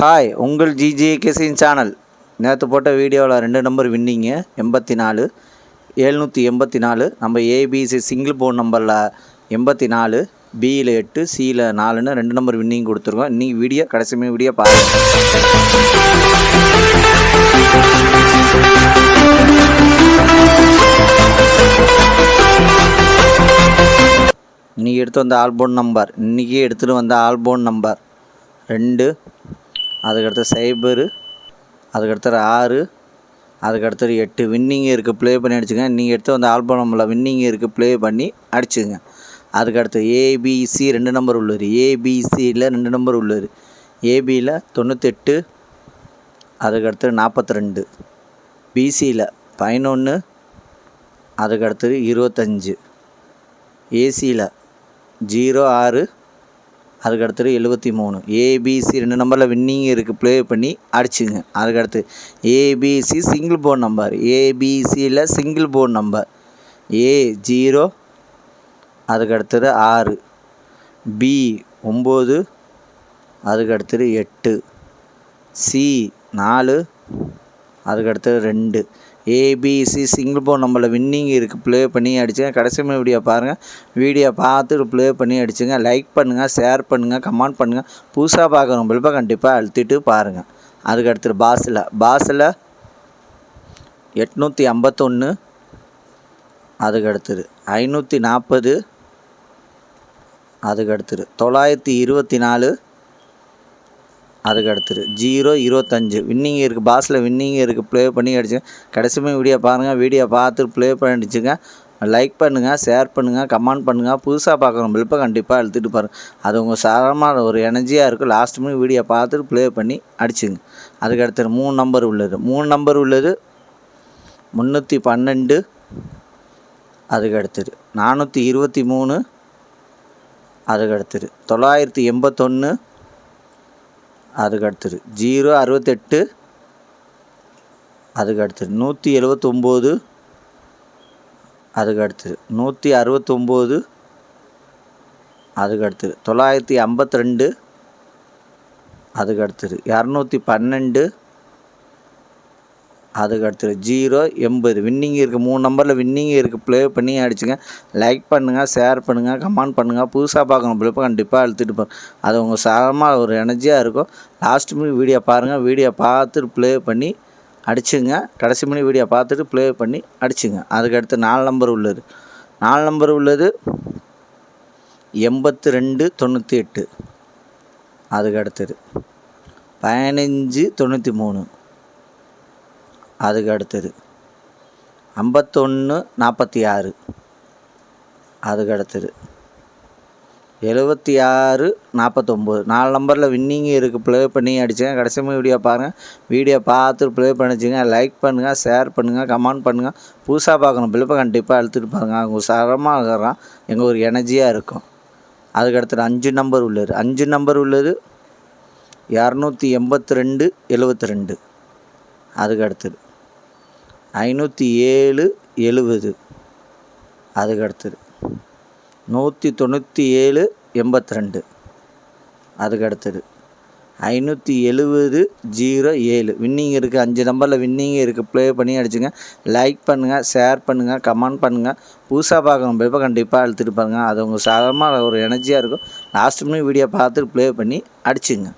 Hi, உங்கள் GJ கேசின் channel. நேற்று போட்ட வீடியோவில் 2 நம்பர் வின்னிங்க 84 784. நம்ம ஏபிசி சிங்கிள் போர்ட் நம்பரில் 84, பியில் 8, சியில் 4ன்னு 2 நம்பர் வின்னிங் கொடுத்துருக்கோம். இன்றைக்கி வீடியோ கடைசி வீடியோ பாருங்கள். இன்றைக்கி எடுத்து வந்த ஆல்போன் நம்பர், இன்றைக்கி எடுத்துகிட்டு வந்த ஆல்போன் நம்பர் 2, அதுக்கடுத்து 0, அதுக்கடுத்து 6, அதுக்கடுத்து 8 வின்னிங் இருக்குது. ப்ளே பண்ணி அடிச்சுங்க. நீங்கள் எடுத்து வந்த ஆல்பம் நம்பரில் வின்னிங் இருக்குது, ப்ளே பண்ணி அடிச்சுங்க. அதுக்கடுத்து ஏபிசி 2 நம்பர் உள்ளது. ஏபிசியில் 2 நம்பர் உள்ளது. ஏபியில் 98, அதுக்கடுத்து 42, பிசியில் 11, அதுக்கடுத்தது 25, ஏசியில் 06, அதுக்கடுத்து 73. ஏபிசி 2 நம்பரில் வின்னிங் இருக்குது, ப்ளே பண்ணி அடிச்சுங்க. அதுக்கடுத்து ஏபிசி சிங்கிள் போர்ட் நம்பர். ஏபிசியில் சிங்கிள் போர்ட் நம்பர் A0, அதுக்கடுத்தது 6, பி 9, அதுக்கடுத்தது 8, சி 4, அதுக்கடுத்தது 2. ஏபிசி சிங்கிள் போர்ட் நம்பரில் வின்னிங் இருக்குது, ப்ளே பண்ணி அடிச்சுங்க. கடைசி வீடியோ பாருங்கள். வீடியோ பார்த்துட்டு ப்ளே பண்ணி அடிச்சுங்க. லைக் பண்ணுங்கள், ஷேர் பண்ணுங்கள், கமெண்ட் பண்ணுங்கள். புதுசாக பார்க்குறவங்க கண்டிப்பாக அழுத்திட்டு பாருங்கள். அதுக்கடுத்து பாஸில் 851, அதுக்கடுத்தது 540, அதுக்கடுத்தது 924, அதுக்கடுத்தது 025 வின்னிங் இருக்குது. பாஸில் வின்னிங் இருக்குது, ப்ளே பண்ணி அடிச்சுங்க. கடைசியுமே வீடியோ பாருங்கள். வீடியோ பார்த்துட்டு ப்ளே பண்ணி அடிச்சுங்க. லைக் பண்ணுங்கள், ஷேர் பண்ணுங்கள், கமெண்ட் பண்ணுங்கள். புதுசாக பார்க்குறவங்க கண்டிப்பாக அழுத்திட்டு பாருங்கள். அது உங்கள் சாரமான ஒரு எனர்ஜியாக இருக்கும். லாஸ்ட்டுமே வீடியோ பார்த்துட்டு ப்ளே பண்ணி அடிச்சுங்க. அதுக்கடுத்தது 3 நம்பர் உள்ளது. 3 நம்பர் உள்ளது 312, அதுக்கடுத்தது 423, அதுக்கடுத்தது 981, அதுக்கடுத்தது 068, அதுக்கடுத்தது 179, அதுக்கடுத்தது 169, அதுக்கடுத்தது 952, அதுக்கடுத்தது 212, அதுக்கடுத்தது 080 வின்னிங் இருக்குது. 3 நம்பரில் வின்னிங் இருக்குது, ப்ளே பண்ணி அடிச்சுங்க. லைக் பண்ணுங்கள், ஷேர் பண்ணுங்கள், கமெண்ட் பண்ணுங்கள். புதுசாக பார்க்கணும் கண்டிப்பாக அழுத்திட்டு போகிறோம். அது உங்கள் சாரமாக ஒரு எனர்ஜியாக இருக்கும். லாஸ்ட்டு வீடியோ பாருங்கள். வீடியோ பார்த்துட்டு ப்ளே பண்ணி அடிச்சுங்க. கடைசி மணி வீடியோ பார்த்துட்டு ப்ளே பண்ணி அடிச்சுங்க. அதுக்கடுத்து 4 நம்பர் உள்ளது. 4 நம்பர் உள்ளது 8298, அதுக்கடுத்தது 1593, அதுக்கடுத்தது 5146, அதுக்கடுத்தது 7649. 4 நம்பரில் வின்னிங் இருக்குது, ப்ளே பண்ணி அடிச்சுங்க. கடைசி வீடியோ பாருங்கள். வீடியோ பார்த்துட்டு ப்ளே பண்ணிச்சுங்க. லைக் பண்ணுங்கள், ஷேர் பண்ணுங்கள், கமெண்ட் பண்ணுங்கள். புதுசாக பார்க்கணும் கண்டிப்பாக அழுத்திட்டு பாருங்கள். அவங்க சரமாக இருக்கிறான், எங்கள் ஒரு எனர்ஜியாக இருக்கும். அதுக்கடுத்தது 5 நம்பர் உள்ளது. 5 நம்பர் உள்ளது 282 72, அதுக்கடுத்தது 507 70, அதுக்கடுத்தது 197 82, அதுக்கடுத்தது 570 07 வின்னிங் இருக்குது. 5 நம்பரில் வின்னிங் இருக்குது, ப்ளே பண்ணி அடிச்சுங்க. லைக் பண்ணுங்கள், ஷேர் பண்ணுங்கள், கமெண்ட் பண்ணுங்கள். புதுசாக பார்க்கணும் கண்டிப்பாக அழுத்திட்டு பாருங்கள். அது உங்கள் சாதாரணமாக ஒரு எனர்ஜியாக இருக்கும். லாஸ்ட்டு வீடியோ பார்த்துட்டு ப்ளே பண்ணி அடிச்சுங்க.